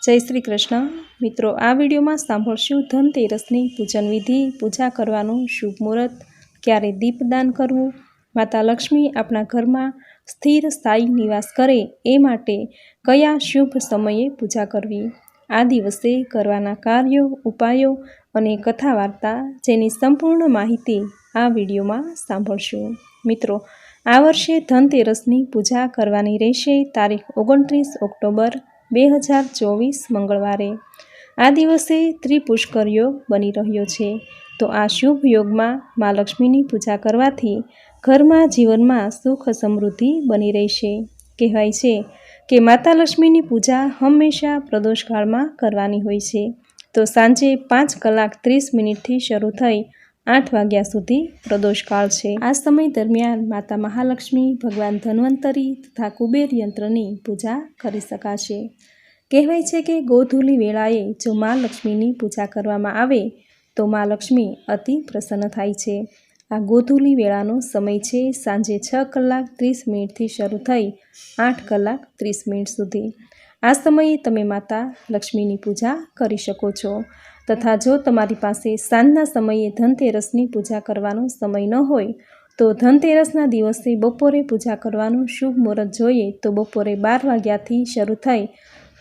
જય શ્રી કૃષ્ણ મિત્રો, આ વિડીયોમાં સાંભળશું ધનતેરસની પૂજન વિધિ, પૂજા કરવાનું શુભ મુહૂર્ત, ક્યારે દીપદાન કરવું, માતા લક્ષ્મી આપણા ઘરમાં સ્થિર સ્થાયી નિવાસ કરે એ માટે કયા શુભ સમયે પૂજા કરવી, આ દિવસે કરવાના કાર્યો, ઉપાયો અને કથા વાર્તા જેની સંપૂર્ણ માહિતી આ વિડીયોમાં સાંભળશું। મિત્રો, આ વર્ષે ધનતેરસની પૂજા કરવાની રહેશે તારીખ 29 ઓક્ટોબર 2024 મંગળવારે। આ દિવસે ત્રિપુષ્કર યોગ બની રહ્યો છે, તો આ શુભ યોગમાં મા લક્ષ્મીની પૂજા કરવાથી ઘરમાં જીવનમાં સુખ સમૃદ્ધિ બની રહેશે। કહેવાય છે કે માતા લક્ષ્મીની પૂજા હંમેશા પ્રદોષકાળમાં કરવાની હોય છે, તો સાંજે 5:30 શરૂ થઈ 8 વાગ્યા સુધી પ્રદોષકાળ છે। આ સમય દરમિયાન માતા મહાલક્ષ્મી, ભગવાન ધન્વંતરી તથા કુબેર યંત્રની પૂજા કરી શકાશે। કહેવાય છે કે ગોધૂલી વેળાએ જો મા લક્ષ્મીની પૂજા કરવામાં આવે તો મા લક્ષ્મી અતિ પ્રસન્ન થાય છે। આ ગોધૂલી વેળાનો સમય છે સાંજે 6:30 શરૂ થઈ 8:30 સુધી। આ સમયે તમે માતા લક્ષ્મીની પૂજા કરી શકો છો, તથા જો તમારી પાસે સાંજના સમયે ધનતેરસની પૂજા કરવાનો સમય ન હોય તો ધનતેરસના દિવસે બપોરે પૂજા કરવાનું શુભ મુહૂર્ત જોઈએ તો બપોરે 12 વાગ્યાથી શરૂ થઈ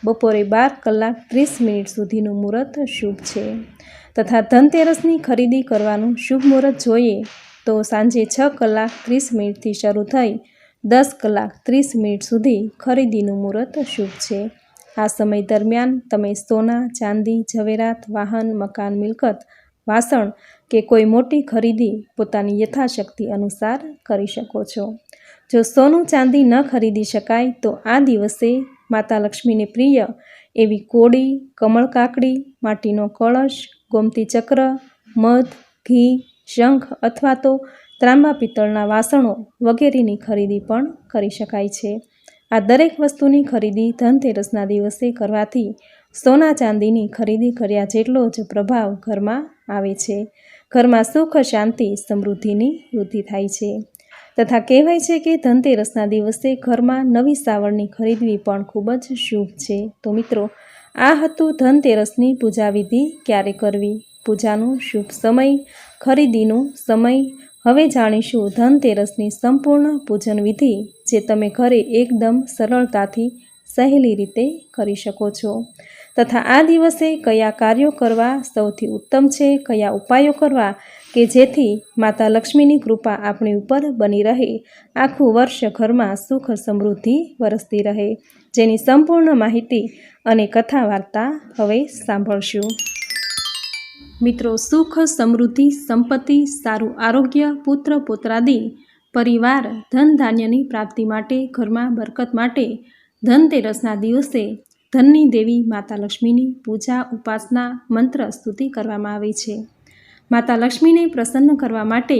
બપોરે 12:30 સુધીનું મુહૂર્ત શુભ છે, તથા ધનતેરસની ખરીદી કરવાનું શુભ મુહૂર્ત જોઈએ તો સાંજે 6:30 શરૂ થઈ 10:30 સુધી ખરીદીનું મુહૂર્ત શુભ છે। આ સમય દરમિયાન તમે સોના, ચાંદી, ઝવેરાત, વાહન, મકાન, મિલકત, વાસણ કે કોઈ મોટી ખરીદી પોતાની યથાશક્તિ અનુસાર કરી શકો છો। જો સોનું ચાંદી ન ખરીદી શકાય તો આ દિવસે માતા લક્ષ્મીને પ્રિય એવી કોળી, કમળ કાકડી, માટીનો કળશ, ગોમતી ચક્ર, મધ, ઘી, શંખ અથવા તો ત્રાંબા પિત્તળના વાસણો વગેરેની ખરીદી પણ કરી શકાય છે। આ દરેક વસ્તુની ખરીદી ધનતેરસના દિવસે કરવાથી સોના ચાંદીની ખરીદી કર્યા જેટલો જ પ્રભાવ ઘરમાં આવે છે। ઘરમાં સુખ, શાંતિ, સમૃદ્ધિની વૃદ્ધિ થાય છે, તથા કહેવાય છે કે ધનતેરસના દિવસે ઘરમાં નવી સાવરણી ખરીદવી પણ ખૂબ જ શુભ છે। તો મિત્રો, આ હતું ધનતેરસની પૂજા વિધિ ક્યારે કરવી, પૂજાનું શુભ સમય, ખરીદીનું સમય। હવે જાણીશું ધનતેરસની સંપૂર્ણ પૂજન વિધિ, જે તમે ઘરે એકદમ સરળતાથી સહેલી રીતે કરી શકો છો, તથા આ દિવસે કયા કાર્યો કરવા સૌથી ઉત્તમ છે, કયા ઉપાયો કરવા કે જેથી માતા લક્ષ્મીની કૃપા આપણી ઉપર બની રહે, આખું વર્ષ ઘરમાં સુખ સમૃદ્ધિ વરસતી રહે, જેની સંપૂર્ણ માહિતી અને કથા વાર્તા હવે સાંભળશું। મિત્રો, સુખ, સમૃદ્ધિ, સંપત્તિ, સારું આરોગ્ય, પુત્ર પૌત્રાદિ, પરિવાર, ધન ધાન્યની પ્રાપ્તિ માટે, ઘરમાં બરકત માટે ધનતેરસના દિવસે ધનની દેવી માતા લક્ષ્મીની પૂજા, ઉપાસના, મંત્ર સ્તુતિ કરવામાં આવે છે। માતા લક્ષ્મીને પ્રસન્ન કરવા માટે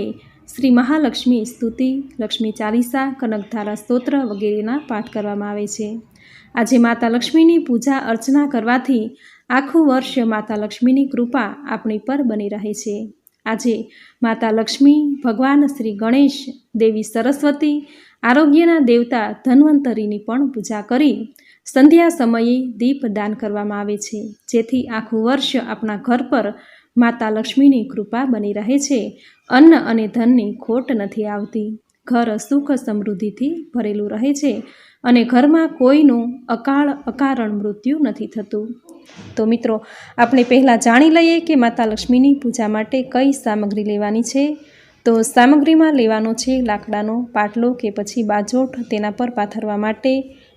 શ્રી મહાલક્ષ્મી સ્તુતિ, લક્ષ્મી ચાલીસા, કનકધારા સ્તોત્ર વગેરેના પાઠ કરવામાં આવે છે। આજે માતા લક્ષ્મીની પૂજા અર્ચના કરવાથી આખું વર્ષ માતા લક્ષ્મીની કૃપા આપણી પર બની રહે છે। આજે માતા લક્ષ્મી, ભગવાન શ્રી ગણેશ, દેવી સરસ્વતી, આરોગ્યના દેવતા ધન્વંતરીની પણ પૂજા કરી સંધ્યા સમયે દીપદાન કરવામાં આવે છે, જેથી આખું વર્ષ આપણા ઘર પર માતા લક્ષ્મીની કૃપા બની રહે છે, અન્ન અને ધનની ખોટ નથી આવતી, ઘર સુખ સમૃદ્ધિથી ભરેલું રહે છે અને ઘરમાં કોઈનું અકારણ મૃત્યુ નથી થતું। તો મિત્રો, આપણે પહેલાં જાણી લઈએ કે માતા લક્ષ્મીની પૂજા માટે કઈ સામગ્રી લેવાની છે। તો સામગ્રીમાં લેવાનો છે લાકડાનો પાટલો કે પછી બાજોઠ, તેના પર પાથરવા માટે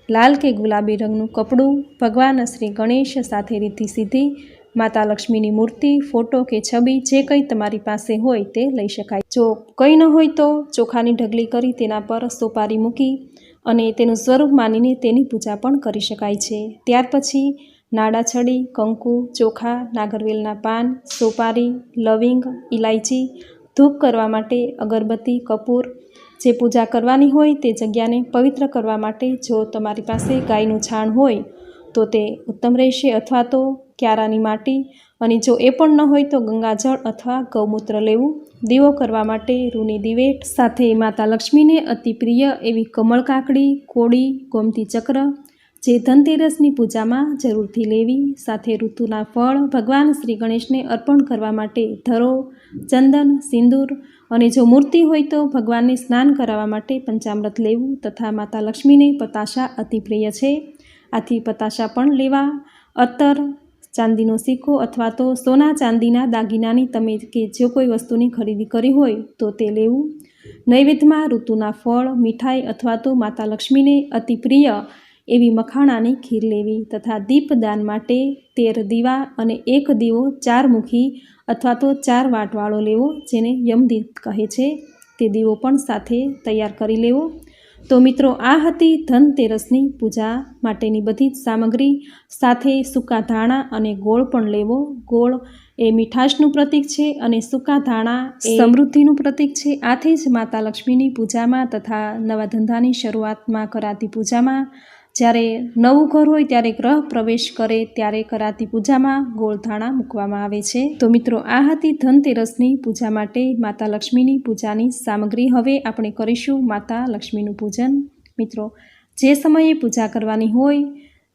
લાલ કે ગુલાબી રંગનું કપડું, ભગવાન શ્રી ગણેશ સાથે રીતિ સીધી, માતા લક્ષ્મીની મૂર્તિ, ફોટો કે છબી, જે કંઈ તમારી પાસે હોય તે લઈ શકાય। જો કંઈ ન હોય તો ચોખાની ઢગલી કરી તેના પર સોપારી મૂકી અને તેનું સ્વરૂપ માનીને તેની પૂજા પણ કરી શકાય છે। ત્યાર પછી નાડાછડી, કંકુ, ચોખા, નાગરવેલના પાન, સોપારી, લવિંગ, ઇલાયચી, ધૂપ કરવા માટે અગરબત્તી, કપૂર, જે પૂજા કરવાની હોય તે જગ્યાને પવિત્ર કરવા માટે જો તમારી પાસે ગાયનું છાણ હોય તો તે ઉત્તમ રહેશે, અથવા તો ક્યારાની માટી, અને જો એ પણ ન હોય તો ગંગાજળ અથવા ગૌમૂત્ર લેવું। દીવો કરવા માટે રૂની દિવેટ સાથે માતા લક્ષ્મીને અતિ પ્રિય એવી કમળ કાકડી, કોળી, ગોમતી ચક્ર, જે ધનતેરસની પૂજામાં જરૂરથી લેવી. સાથે ઋતુના ફળ ભગવાન શ્રી ગણેશને અર્પણ કરવા માટે ધરો, ચંદન, સિંદૂર અને જો મૂર્તિ હોય તો ભગવાનને સ્નાન કરાવવા માટે પંચામૃત લેવું તથા માતા લક્ષ્મીને પતાશા અતિ પ્રિય છે. આથી પતાશા પણ લેવા. અત્તર, ચાંદીનો સિક્કો અથવા તો સોના ચાંદીના દાગીનાની તમે કે જો કોઈ વસ્તુની ખરીદી કરી હોય તો તે લેવું. નૈવેદ્યમાં ઋતુના ફળ, મીઠાઈ અથવા તો માતા લક્ષ્મીને અતિ પ્રિય એવી મખાણાની ખીર લેવી તથા દીપદાન માટે 13 દીવા અને 1 દીવો 4 મુખી અથવા તો 4 વાટવાળો લેવો, જેને યમદીપ કહે છે. તે દીવો પણ સાથે તૈયાર કરી લેવો. તો મિત્રો, આ હતી ધનતેરસની પૂજા માટેની બધી જ સામગ્રી. સાથે સૂકા ધાણા અને ગોળ પણ લેવો. ગોળ એ મીઠાશનું પ્રતીક છે અને સૂકા ધાણા એ સમૃદ્ધિનું પ્રતીક છે. આથી જ માતા લક્ષ્મીની પૂજામાં તથા નવા ધંધાની શરૂઆતમાં કરાતી પૂજામાં, જ્યારે નવું ઘર હોય ત્યારે ગ્રહ પ્રવેશ કરે ત્યારે કરાતી પૂજામાં ગોળ ધાણા મૂકવામાં આવે છે. તો મિત્રો, આ હતી ધનતેરસની પૂજા માટે માતા લક્ષ્મીની પૂજાની સામગ્રી. હવે આપણે કરીશું માતા લક્ષ્મીનું પૂજન. મિત્રો, જે સમયે પૂજા કરવાની હોય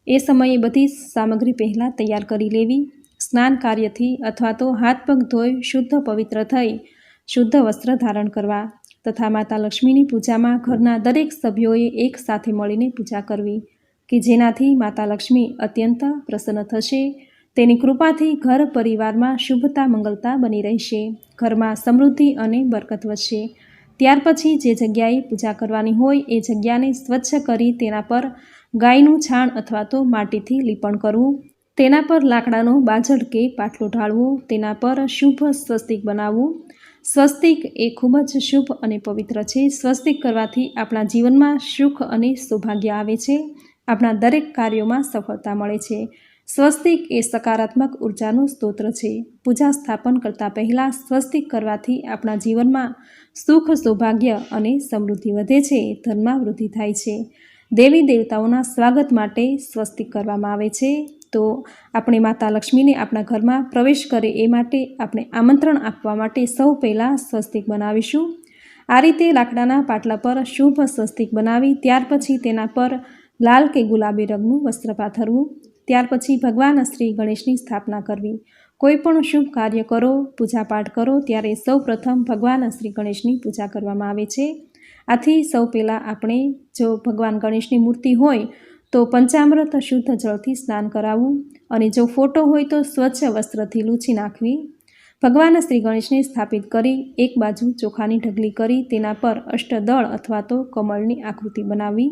એ સમયે બધી સામગ્રી પહેલાં તૈયાર કરી લેવી. સ્નાન કાર્યથી અથવા તો હાથ પગ ધોઈ શુદ્ધ પવિત્ર થઈ શુદ્ધ વસ્ત્ર ધારણ કરવા તથા માતા લક્ષ્મીની પૂજામાં ઘરના દરેક સભ્યોએ એક સાથે મળીને પૂજા કરવી કે જેનાથી માતા લક્ષ્મી અત્યંત પ્રસન્ન થશે. તેની કૃપાથી ઘર પરિવારમાં શુભતા મંગલતા બની રહેશે. ઘરમાં સમૃદ્ધિ અને બરકત વધશે. ત્યાર પછી જે જગ્યાએ પૂજા કરવાની હોય એ જગ્યાને સ્વચ્છ કરી તેના પર ગાયનું છાણ અથવા તો માટીથી લીપણ કરવું. તેના પર લાકડાનો બાજડ કે પાટલો ઢાળવો. તેના પર શુભ સ્વસ્તિક બનાવવું. સ્વસ્તિક એ ખૂબ જ શુભ અને પવિત્ર છે. સ્વસ્તિક કરવાથી આપણા જીવનમાં સુખ અને સૌભાગ્ય આવે છે. આપણા દરેક કાર્યોમાં સફળતા મળે છે. સ્વસ્તિક એ સકારાત્મક ઉર્જાનું સ્તોત્ર છે. પૂજા સ્થાપન કરતાં પહેલાં સ્વસ્તિક કરવાથી આપણા જીવનમાં સુખ, સૌભાગ્ય અને સમૃદ્ધિ વધે છે. ધનમાં વૃદ્ધિ થાય છે. દેવી દેવતાઓના સ્વાગત માટે સ્વસ્તિક કરવામાં આવે છે. તો આપણે માતા લક્ષ્મીને આપણા ઘરમાં પ્રવેશ કરે એ માટે આપણે આમંત્રણ આપવા માટે સૌ પહેલાં સ્વસ્તિક બનાવીશું. આ રીતે લાકડાના પાટલા પર શુભ સ્વસ્તિક બનાવી ત્યાર પછી તેના પર લાલ કે ગુલાબી રંગનું વસ્ત્ર પાથરવું. ત્યાર પછી ભગવાન શ્રી ગણેશની સ્થાપના કરવી. કોઈ પણ શુભ કાર્ય કરો, પૂજાપાઠ કરો ત્યારે સૌ પ્રથમ ભગવાન શ્રી ગણેશની પૂજા કરવામાં આવે છે. આથી સૌ પહેલાં આપણે જો ભગવાન ગણેશની મૂર્તિ હોય તો પંચામૃત શુદ્ધ જળથી સ્નાન કરાવવું અને જો ફોટો હોય તો સ્વચ્છ વસ્ત્રથી લૂછી નાખવી. ભગવાન શ્રી ગણેશને સ્થાપિત કરી એક બાજુ ચોખાની ઢગલી કરી તેના પર અષ્ટદળ અથવા તો કમળની આકૃતિ બનાવવી.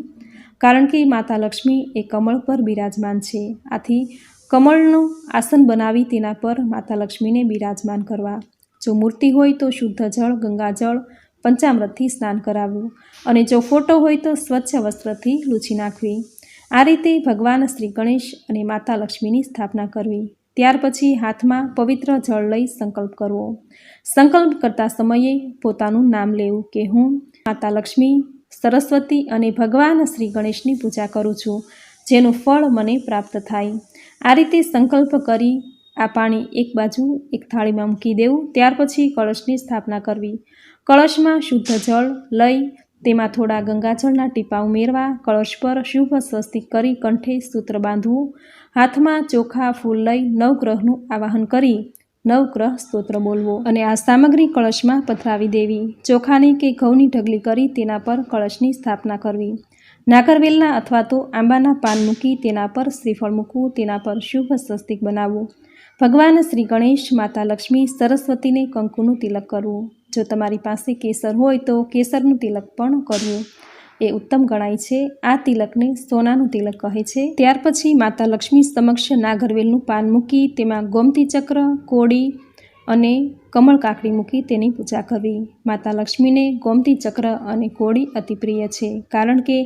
કારણ કે માતા લક્ષ્મી એ કમળ પર બિરાજમાન છે. આથી કમળનું આસન બનાવી તેના પર માતા લક્ષ્મીને બિરાજમાન કરવા. જો મૂર્તિ હોય તો શુદ્ધ જળ, ગંગાજળ, પંચામૃતથી સ્નાન કરાવવું અને જો ફોટો હોય તો સ્વચ્છ વસ્ત્રથી લૂછી નાખવી. આ રીતે ભગવાન શ્રી ગણેશ અને માતા લક્ષ્મીની સ્થાપના કરવી. ત્યાર પછી હાથમાં પવિત્ર જળ લઈ સંકલ્પ કરવો. સંકલ્પ કરતા સમયે પોતાનું નામ લેવું કે હું માતા લક્ષ્મી, સરસ્વતી અને ભગવાન શ્રી ગણેશની પૂજા કરું છું, જેનું ફળ મને પ્રાપ્ત થાય. આ રીતે સંકલ્પ કરી આ પાણી એક બાજુ એક થાળીમાં મૂકી દેવું. ત્યાર પછી કળશની સ્થાપના કરવી. કળશમાં શુદ્ધ જળ લઈ તેમાં થોડા ગંગાજળના ટીપા ઉમેરવા. કળશ પર શુભ સ્વસ્તિક કરી કંઠે સૂત્ર બાંધવું. હાથમાં ચોખા ફૂલ લઈ નવગ્રહનું આવાહન કરી નવગ્રહ સ્તોત્ર બોલવો અને આ સામગ્રી કળશમાં પધરાવી દેવી. ચોખાની કે ઘઉંની ઢગલી કરી તેના પર કળશની સ્થાપના કરવી. નાગરવેલના અથવા તો આંબાના પાન મૂકી તેના પર શ્રીફળ મૂકવું. તેના પર શુભ સ્વસ્તિક બનાવવું. ભગવાન શ્રી ગણેશ, માતા લક્ષ્મી, સરસ્વતીને કંકુનું તિલક કરવું. જો તમારી પાસે કેસર હોય તો કેસરનું તિલક પણ કરવું એ ઉત્તમ ગણાય છે. આ તિલકને સોનાનું તિલક કહે છે. ત્યાર પછી માતા લક્ષ્મી સમક્ષ નાગરવેલનું પાન મૂકી તેમાં ગોમતી ચક્ર, કોડી અને કમળ કાકડી મૂકી તેની પૂજા કરવી. માતા લક્ષ્મીને ગોમતી ચક્ર અને કોડી અતિ પ્રિય છે. કારણ કે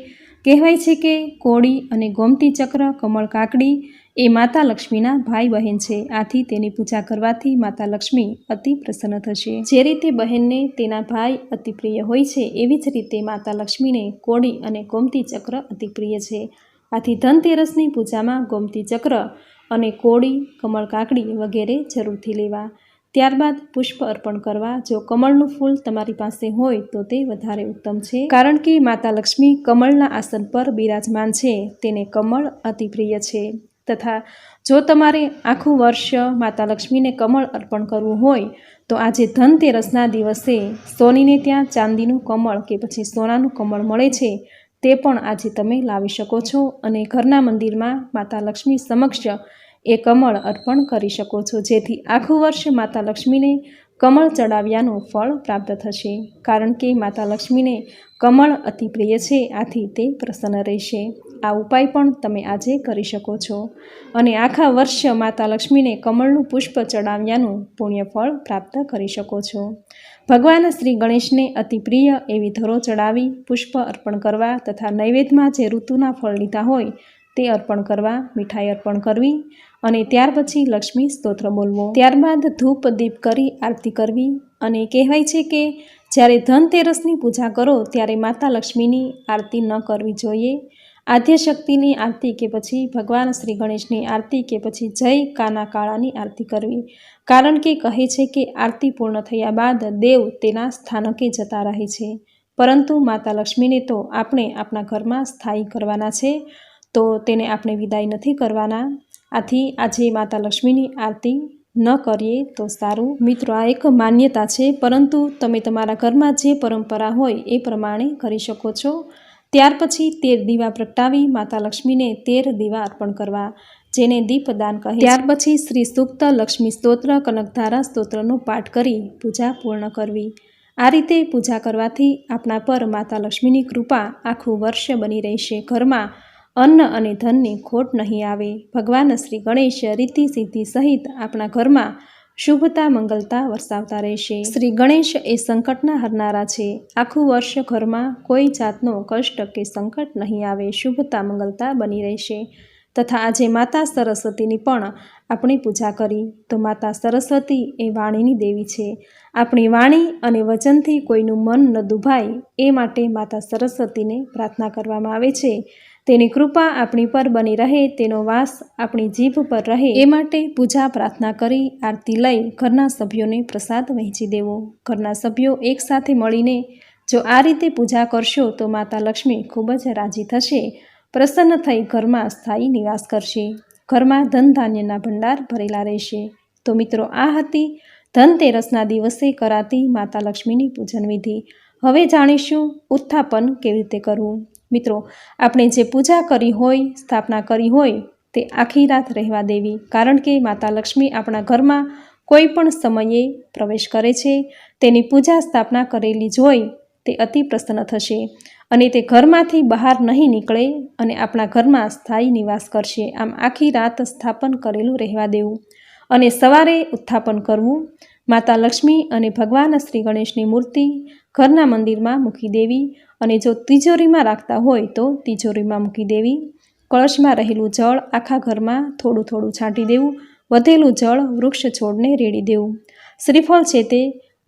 કહેવાય છે કે કોડી અને ગોમતી ચક્ર, કમળ કાકડી એ માતા લક્ષ્મીના ભાઈ બહેન છે. આથી તેની પૂજા કરવાથી માતા લક્ષ્મી અતિ પ્રસન્ન થશે. જે રીતે બહેનને તેના ભાઈ અતિ પ્રિય હોય છે એવી જ રીતે માતા લક્ષ્મીને કોડી અને ગોમતી ચક્ર અતિ પ્રિય છે. આથી ધનતેરસની પૂજામાં ગોમતી ચક્ર અને કોડી, કમળ કાકડી વગેરે જરૂરથી લેવા. ત્યારબાદ પુષ્પ અર્પણ કરવા. જો કમળનું ફૂલ તમારી પાસે હોય તો તે વધારે ઉત્તમ છે, કારણ કે માતા લક્ષ્મી કમળના આસન પર બિરાજમાન છે. તેને કમળ અતિ પ્રિય છે. તથા જો તમારે આખું વર્ષ માતા લક્ષ્મીને કમળ અર્પણ કરવું હોય તો આજે ધનતેરસના દિવસે સોનીને ત્યાં ચાંદીનું કમળ કે પછી સોનાનું કમળ મળે છે, તે પણ આજે તમે લાવી શકો છો અને ઘરના મંદિરમાં માતા લક્ષ્મી સમક્ષ એ કમળ અર્પણ કરી શકો છો, જેથી આખું વર્ષ માતા લક્ષ્મીને કમળ ચડાવ્યાનું ફળ પ્રાપ્ત થશે. કારણ કે માતા લક્ષ્મીને કમળ અતિ પ્રિય છે, આથી તે પ્રસન્ન રહેશે. આ ઉપાય પણ તમે આજે કરી શકો છો અને આખા વર્ષ માતા લક્ષ્મીને કમળનું પુષ્પ ચડાવ્યાનું પુણ્ય ફળ પ્રાપ્ત કરી શકો છો. ભગવાન શ્રી ગણેશને અતિ પ્રિય એવી ધરો ચડાવી પુષ્પ અર્પણ કરવા તથા નૈવેદ્યમાં જે ઋતુના ફળ લીધા હોય તે અર્પણ કરવા, મીઠાઈ અર્પણ કરવી અને ત્યાર પછી લક્ષ્મી સ્તોત્ર બોલવો. ત્યારબાદ ધૂપ દીપ કરી આરતી કરવી. અને કહેવાય છે કે જ્યારે ધનતેરસની પૂજા કરો ત્યારે માતા લક્ષ્મીની આરતી ન કરવી જોઈએ. આદ્યશક્તિની આરતી કે પછી ભગવાન શ્રી ગણેશની આરતી કે પછી જય કાના કાળાની આરતી કરવી. કારણ કે કહે છે કે આરતી પૂર્ણ થયા બાદ દેવ તેના સ્થાનકે જતા રહે છે, પરંતુ માતા લક્ષ્મીને તો આપણે આપણા ઘરમાં સ્થાયી કરવાના છે, તો તેને આપણે વિદાય નથી કરવાના. આથી આજે માતા લક્ષ્મીની આરતી ન કરીએ તો સારું. મિત્રો, આ એક માન્યતા છે, પરંતુ તમે તમારા ઘરમાં જે પરંપરા હોય એ પ્રમાણે કરી શકો છો. ત્યાર પછી 13 દીવા પ્રગટાવી માતા લક્ષ્મીને 13 દીવા અર્પણ કરવા, જેને દીપદાન કહે. ત્યાર પછી શ્રી સૂક્ત, લક્ષ્મી સ્તોત્ર, કનકધારા સ્તોત્રનો પાઠ કરી પૂજા પૂર્ણ કરવી. આ રીતે પૂજા કરવાથી આપણા પર માતા લક્ષ્મીની કૃપા આખું વર્ષ બની રહેશે. ઘરમાં અન્ન અને ધનની ખોટ નહીં આવે. ભગવાન શ્રી ગણેશ રીતિ સિદ્ધિ સહિત આપણા ઘરમાં શુભતા મંગલતા વરસાવતા રહેશે. શ્રી ગણેશ એ સંકટના હરનારા છે. આખું વર્ષ ઘરમાં કોઈ જાતનો કષ્ટ કે સંકટ નહીં આવે. શુભતા મંગલતા બની રહેશે. તથા આજે માતા સરસ્વતીની પણ આપણે પૂજા કરી, તો માતા સરસ્વતી એ વાણીની દેવી છે. આપણી વાણી અને વચનથી કોઈનું મન ન દુભાય એ માટે માતા સરસ્વતીને પ્રાર્થના કરવામાં આવે છે. તેની કૃપા આપણી પર બની રહે, તેનો વાસ આપણી જીભ પર રહે, એ માટે પૂજા પ્રાર્થના કરી આરતી લઈ ઘરના સભ્યોને પ્રસાદ વહેંચી દેવો. ઘરના સભ્યો એકસાથે મળીને જો આ રીતે પૂજા કરશો તો માતા લક્ષ્મી ખૂબ જ રાજી થશે, પ્રસન્ન થઈ ઘરમાં સ્થાયી નિવાસ કરશે. ઘરમાં ધન ધાન્યના ભંડાર ભરેલા રહેશે. તો મિત્રો, આ હતી ધનતેરસના દિવસે કરાતી માતા લક્ષ્મીની પૂજન વિધિ. હવે જાણીશું ઉત્થાપન કેવી રીતે કરવું. મિત્રો, આપણે જે પૂજા કરી હોય, સ્થાપના કરી હોય તે આખી રાત રહેવા દેવી. કારણ કે માતા લક્ષ્મી આપણા ઘરમાં કોઈ પણ સમયે પ્રવેશ કરે છે. તેની પૂજા સ્થાપના કરેલી જોઈ તે અતિ પ્રસન્ન થશે અને તે ઘરમાંથી બહાર નહીં નીકળે અને આપણા ઘરમાં સ્થાયી નિવાસ કરશે. આમ આખી રાત સ્થાપન કરેલું રહેવા દેવું અને સવારે ઉત્થાપન કરવું. માતા લક્ષ્મી અને ભગવાન શ્રી ગણેશની મૂર્તિ ઘરના મંદિરમાં મૂકી દેવી અને જો તિજોરીમાં રાખતા હોય તો તિજોરીમાં મૂકી દેવી. કળશમાં રહેલું જળ આખા ઘરમાં થોડું થોડું છાંટી દેવું. વધેલું જળ વૃક્ષ છોડને રેડી દેવું. શ્રીફળ છે તે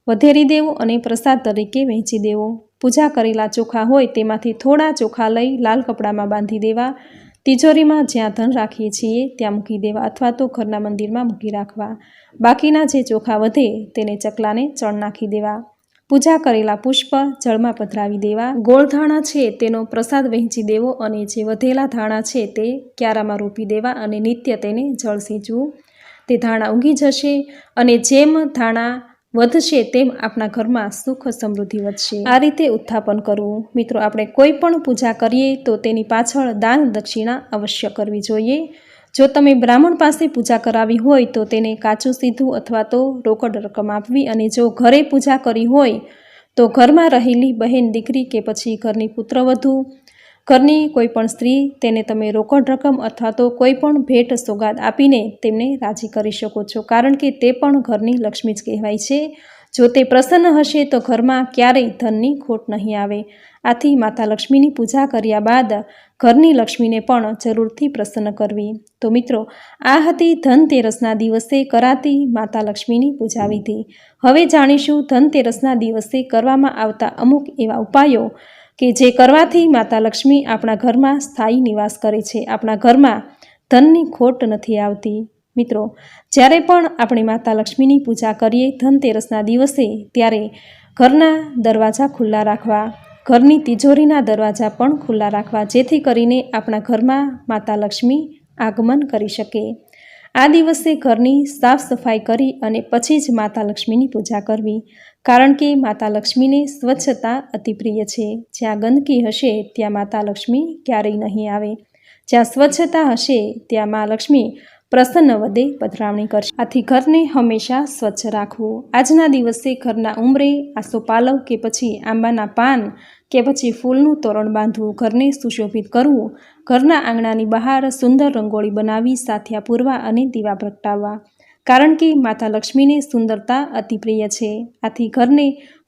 વધેરી દેવું અને પ્રસાદ તરીકે વહેંચી દેવો. પૂજા કરેલા ચોખા હોય તેમાંથી થોડા ચોખા લઈ લાલ કપડામાં બાંધી દેવા. તિજોરીમાં જ્યાં ધન રાખીએ છીએ ત્યાં મૂકી દેવા અથવા તો ઘરના મંદિરમાં મૂકી રાખવા. બાકીના જે ચોખા વધે તેને ચકલાને ચણ નાખી દેવા. પૂજા કરેલા પુષ્પ જળમાં પધરાવી દેવા. ગોળ ધાણા છે તેનો પ્રસાદ વહેંચી દેવો અને જે વધેલા ધાણા છે તે ક્યારામાં રોપી દેવા અને નિત્ય તેને જળ સિંચવું. તે ધાણા ઊગી જશે અને જેમ ધાણા વધશે તેમ આપણા ઘરમાં સુખ સમૃદ્ધિ વધશે. આ રીતે ઉત્થાપન કરવું. મિત્રો, આપણે કોઈ પણ પૂજા કરીએ તો તેની પાછળ દાન દક્ષિણા અવશ્ય કરવી જોઈએ. જો તમે બ્રાહ્મણ પાસે પૂજા કરાવી હોય તો તેને કાચું સીધું અથવા તો રોકડ રકમ આપવી અને જો ઘરે પૂજા કરી હોય તો ઘરમાં રહેલી બહેન દીકરી કે પછી ઘરની પુત્રવધુ, ઘરની કોઈ પણ સ્ત્રી, તેને તમે રોકડ રકમ અથવા તો કોઈ પણ ભેટ સોગાદ આપીને તેમને રાજી કરી શકો છો. કારણ કે તે પણ ઘરની લક્ષ્મી જ કહેવાય છે. જો તે પ્રસન્ન હશે તો ઘરમાં ક્યારેય ધનની ખોટ નહીં આવે. આથી માતા લક્ષ્મીની પૂજા કર્યા બાદ ઘરની લક્ષ્મીને પણ જરૂરથી પ્રસન્ન કરવી. તો મિત્રો, આ હતી ધનતેરસના દિવસે કરાતી માતા લક્ષ્મીની પૂજા વિધિ. હવે જાણીશું ધનતેરસના દિવસે કરવામાં આવતા અમુક એવા ઉપાયો કે જે કરવાથી માતા લક્ષ્મી આપણા ઘરમાં સ્થાયી નિવાસ કરે છે, આપણા ઘરમાં ધનની ખોટ નથી આવતી. મિત્રો, જ્યારે પણ આપણે માતા લક્ષ્મીની પૂજા કરીએ ધનતેરસના દિવસે, ત્યારે ઘરના દરવાજા ખુલ્લા રાખવા, ઘરની તિજોરીના દરવાજા પણ ખુલ્લા રાખવા, જેથી કરીને આપણા ઘરમાં માતા લક્ષ્મી આગમન કરી શકે. આ દિવસે ઘરની સાફ સફાઈ કરી અને પછી જ માતા લક્ષ્મીની પૂજા કરવી, કારણ કે માતા લક્ષ્મીને સ્વચ્છતા અતિપ્રિય છે. જ્યાં ગંદકી હશે ત્યાં માતા લક્ષ્મી ક્યારેય નહીં આવે. જ્યાં સ્વચ્છતા હશે ત્યાં મા લક્ષ્મી પ્રસન્ન વદે પધરામણી કરશે. આથી ઘરને હંમેશા સ્વચ્છ રાખવું. આજના દિવસે ઘરના ઉંબરે આસોપાલવ કે પછી આંબાના પાન કે પછી ફૂલનું તોરણ બાંધવું, ઘરને સુશોભિત કરવું, ઘરના આંગણાની બહાર સુંદર રંગોળી બનાવી, સાથિયા પૂરવા અને દીવા પ્રગટાવવા, કારણ કે માતા લક્ષ્મીને સુંદરતા અતિપ્રિય છે. આથી ઘરને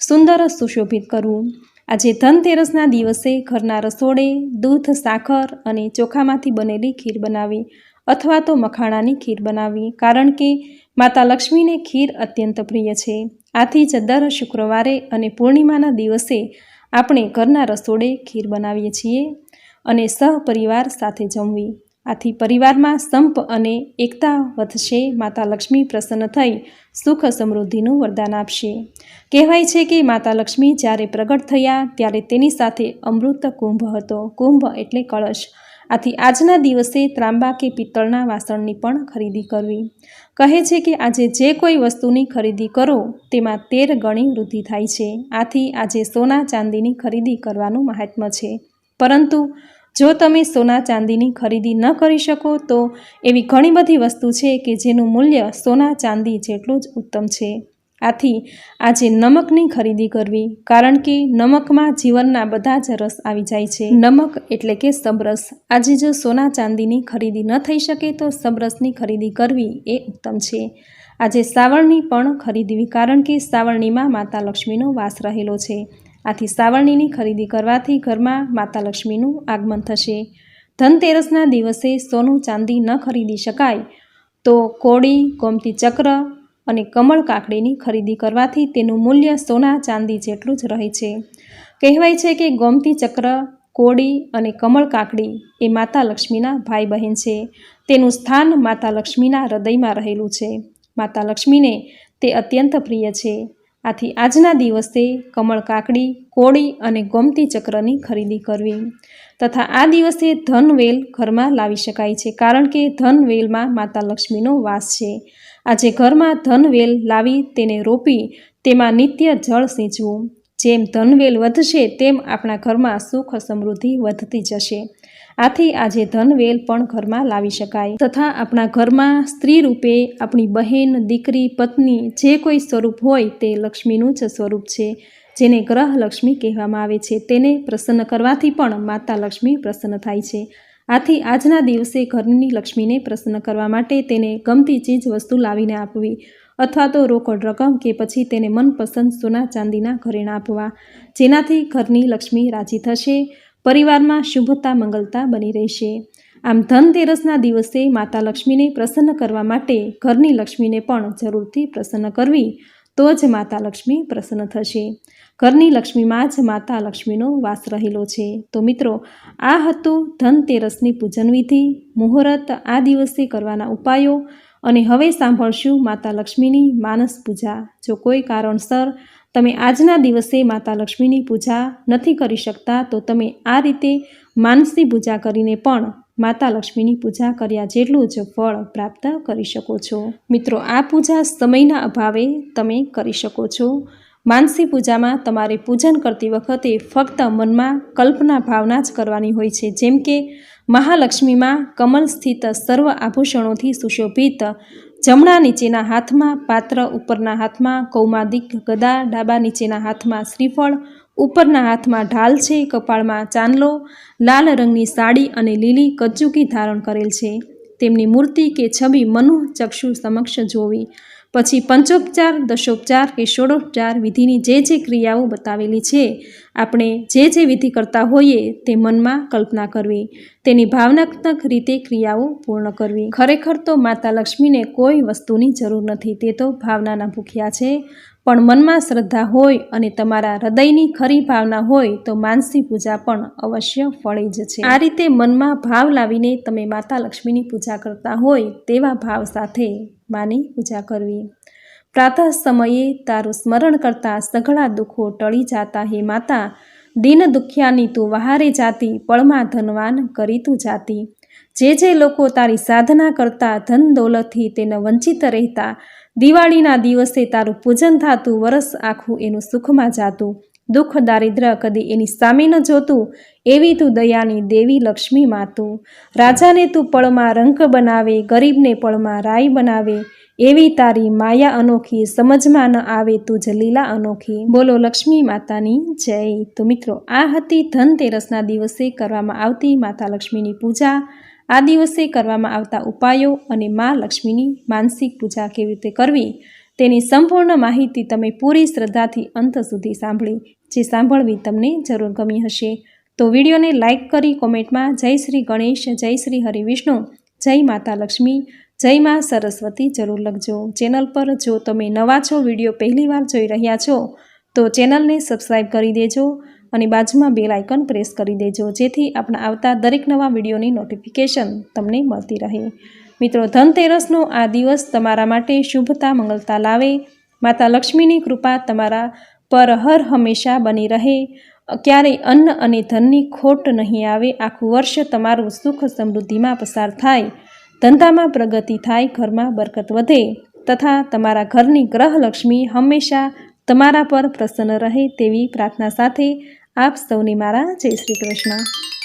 સુંદર સુશોભિત કરવું. આજે ધનતેરસના દિવસે ઘરના રસોડે દૂધ, સાકર અને ચોખામાંથી બનેલી ખીર બનાવી અથવા તો મખાણાની ખીર બનાવવી, કારણ કે માતા લક્ષ્મીને ખીર અત્યંત પ્રિય છે. આથી જ દર શુક્રવારે અને પૂર્ણિમાના દિવસે આપણે ઘરના રસોડે ખીર બનાવીએ છીએ અને સહપરિવાર સાથે જમવી. આથી પરિવારમાં સંપ અને એકતા વધશે. માતા લક્ષ્મી પ્રસન્ન થઈ સુખ સમૃદ્ધિનું વરદાન આપશે. કહેવાય છે કે માતા લક્ષ્મી જ્યારે પ્રગટ થયા ત્યારે તેની સાથે અમૃત કુંભ હતો. કુંભ એટલે કળશ. આથી આજના દિવસે ત્રાંબા કે પિત્તળના વાસણની પણ ખરીદી કરવી. કહે છે કે આજે જે કોઈ વસ્તુની ખરીદી કરો તેમાં 13 ગણી વૃદ્ધિ થાય છે. આથી આજે સોના ચાંદીની ખરીદી કરવાનું મહાત્મ્ય છે. પરંતુ જો તમે સોના ચાંદીની ખરીદી ન કરી શકો તો એવી ઘણી બધી વસ્તુ છે કે જેનું મૂલ્ય સોના ચાંદી જેટલું જ ઉત્તમ છે. આથી આજે નમકની ખરીદી કરવી, કારણ કે નમકમાં જીવનના બધા જ રસ આવી જાય છે. નમક એટલે કે સમરસ. આજે જો સોના ચાંદીની ખરીદી ન થઈ શકે તો સમરસની ખરીદી કરવી એ ઉત્તમ છે. આજે સાવરણી પણ ખરીદવી, કારણ કે સાવરણીમાં માતા લક્ષ્મીનો વાસ રહેલો છે. આથી સાવરણીની ખરીદી કરવાથી ઘરમાં માતા લક્ષ્મીનું આગમન થશે. ધનતેરસના દિવસે સોનું ચાંદી ન ખરીદી શકાય તો કોડી, ગોમતી ચક્ર અને કમળ કાકડીની ખરીદી કરવાથી તેનું મૂલ્ય સોના ચાંદી જેટલું જ રહે છે. કહેવાય છે કે ગોમતી ચક્ર, કોડી અને કમળ કાકડી એ માતા લક્ષ્મીના ભાઈ બહેન છે. તેનું સ્થાન માતા લક્ષ્મીના હૃદયમાં રહેલું છે. માતા લક્ષ્મીને તે અત્યંત પ્રિય છે. આથી આજના દિવસે કમળ કાકડી, કોડી અને ગોમતી ચક્રની ખરીદી કરવી. તથા આ દિવસે ધનવેલ ઘરમાં લાવી શકાય છે, કારણ કે ધનવેલમાં માતા લક્ષ્મીનો વાસ છે. આજે ઘરમાં ધનવેલ લાવી તેને રોપી તેમાં નિત્ય જળ સિંચવું. જેમ ધનવેલ વધશે તેમ આપણા ઘરમાં સુખ સમૃદ્ધિ વધતી જશે. આથી આજે ધનવેલ પણ ઘરમાં લાવી શકાય. તથા આપણા ઘરમાં સ્ત્રી રૂપે આપણી બહેન, દીકરી, પત્ની જે કોઈ સ્વરૂપ હોય તે લક્ષ્મીનું જ સ્વરૂપ છે, જેને ગ્રહ લક્ષ્મી કહેવામાં આવે છે. તેને પ્રસન્ન કરવાથી પણ માતા લક્ષ્મી પ્રસન્ન થાય છે. આથી આજના દિવસે ઘરની લક્ષ્મીને પ્રસન્ન કરવા માટે તેને ગમતી ચીજ વસ્તુ લાવીને આપવી, અથવા તો રોકડ રકમ કે પછી તેને મનપસંદ સોના ચાંદીના ઘરેણાં આપવા, જેનાથી ઘરની લક્ષ્મી રાજી થશે, પરિવારમાં શુભતા મંગલતા બની રહેશે. આમ ધનતેરસના દિવસે માતા લક્ષ્મીને પ્રસન્ન કરવા માટે ઘરની લક્ષ્મીને પણ જરૂરથી પ્રસન્ન કરવી, તો જ માતા લક્ષ્મી પ્રસન્ન થશે. ઘરની લક્ષ્મીમાં જ માતા લક્ષ્મીનો વાસ રહેલો છે. તો મિત્રો, આ હતું ધનતેરસની પૂજન વિધિ, મુહૂર્ત, આ દિવસે કરવાના ઉપાયો. અને હવે સાંભળશું માતા લક્ષ્મીની માનસ પૂજા. જો કોઈ કારણસર તમે આજના દિવસે માતા લક્ષ્મીની પૂજા નથી કરી શકતા તો તમે આ રીતે માનસની પૂજા કરીને પણ માતા લક્ષ્મીની પૂજા કર્યા જેટલું જ ફળ પ્રાપ્ત કરી શકો છો. મિત્રો, આ પૂજા સમયના અભાવે તમે કરી શકો છો. માનસી પૂજામાં તમારે પૂજન કરતી વખતે ફક્ત મનમાં કલ્પના ભાવના જ કરવાની હોય છે. જેમ કે મહાલક્ષ્મીમાં કમલ સ્થિત સર્વ આભૂષણોથી સુશોભિત, જમણા નીચેના હાથમાં પાત્ર, ઉપરના હાથમાં કૌમાદિક ગદા, ડાબા નીચેના હાથમાં શ્રીફળ, ઉપરના હાથમાં ઢાલ છે, કપાળમાં ચાંદલો, લાલ રંગની સાડી અને લીલી કચુકી ધારણ કરેલ છે. તેમની મૂર્તિ કે છબી મનુ ચક્ષુ સમક્ષ જોવી. પછી પંચોપચાર, દશોપચાર કે ષોડોપચાર વિધિની જે ક્રિયાઓ બતાવેલી છે, આપણે જે વિધિ કરતા હોઈએ તે મનમાં કલ્પના કરવી, તેની ભાવનાત્મક રીતે ક્રિયાઓ પૂર્ણ કરવી. ખરેખર તો માતા લક્ષ્મીને કોઈ વસ્તુની જરૂર નથી, તે તો ભાવનાના ભૂખ્યા છે. પણ મનમાં શ્રદ્ધા હોય અને તમારા હૃદયની ખરી ભાવના હોય તો માનસી પૂજા પણ અવશ્ય ફળે જ છે। આ રીતે મનમાં ભાવ લાવીને તમે માતા લક્ષ્મીની પૂજા કરતા હોય તેવા ભાવ સાથે માની પૂજા કરવી। પ્રાતઃ સમયે તારું સ્મરણ કરતા સઘળા દુઃખો ટળી જાતા હે માતા, દીન દુખિયાની તું વહારે જાતી, પળમાં ધનવાન કરી તું જાતી। જે લોકો તારી સાધના કરતા ધન દોલતથી તેને વંચિત રહેતા, દિવાળીના દિવસે તારું પૂજન થાતું, વરસ આખું એનું સુખમાં જાતું, દુઃખ દારિદ્ર કદી એની સામે ન જોતું, એવી તું દયાની દેવી લક્ષ્મી માતું। રાજાને તું પળમાં રંક બનાવે, ગરીબને પળમાં રાય બનાવે, એવી તારી માયા અનોખી, સમજમાં ન આવે તું જ લીલા અનોખી। બોલો લક્ષ્મી માતાની જય। તો મિત્રો, આ હતી ધનતેરસના દિવસે કરવામાં આવતી માતા લક્ષ્મીની પૂજા, આ દિવસે કરવામાં આવતા ઉપાયો અને મા લક્ષ્મીની માનસિક પૂજા કેવી રીતે કરવી તેની સંપૂર્ણ માહિતી તમે પૂરી શ્રદ્ધાથી અંત સુધી સાંભળી, જે સાંભળવી તમને જરૂર ગમી હશે। તો વિડીયોને લાઇક કરી કોમેન્ટમાં જય શ્રી ગણેશ, જય શ્રી હરિવિષ્ણુ, જય માતા લક્ષ્મી, જય મા સરસ્વતી જરૂર લખજો। ચેનલ પર જો તમે નવા છો, વિડીયો પહેલીવાર જોઈ રહ્યા છો તો ચેનલને સબસ્ક્રાઈબ કરી દેજો અને બાજુમાં બેલ આઇકન પ્રેસ કરી દેજો, જેથી આપણા આવતા દરેક નવા વિડીયોની નોટિફિકેશન તમને મળતી રહે। મિત્રો, ધનતેરસનો આ દિવસ તમારા માટે શુભતા મંગલતા લાવે, માતા લક્ષ્મીની કૃપા તમારા પર હર હંમેશા બની રહે, ક્યારેય અન્ન અને ધનની ખોટ નહીં આવે, આખું વર્ષ તમારું સુખ સમૃદ્ધિમાં પસાર થાય, ધંધામાં પ્રગતિ થાય, ઘરમાં બરકત વધે તથા તમારા ઘરની ગ્રહલક્ષ્મી હંમેશા તમારા પર પ્રસન્ન રહે તેવી પ્રાર્થના સાથે આપ સૌને મારા જય શ્રી કૃષ્ણ।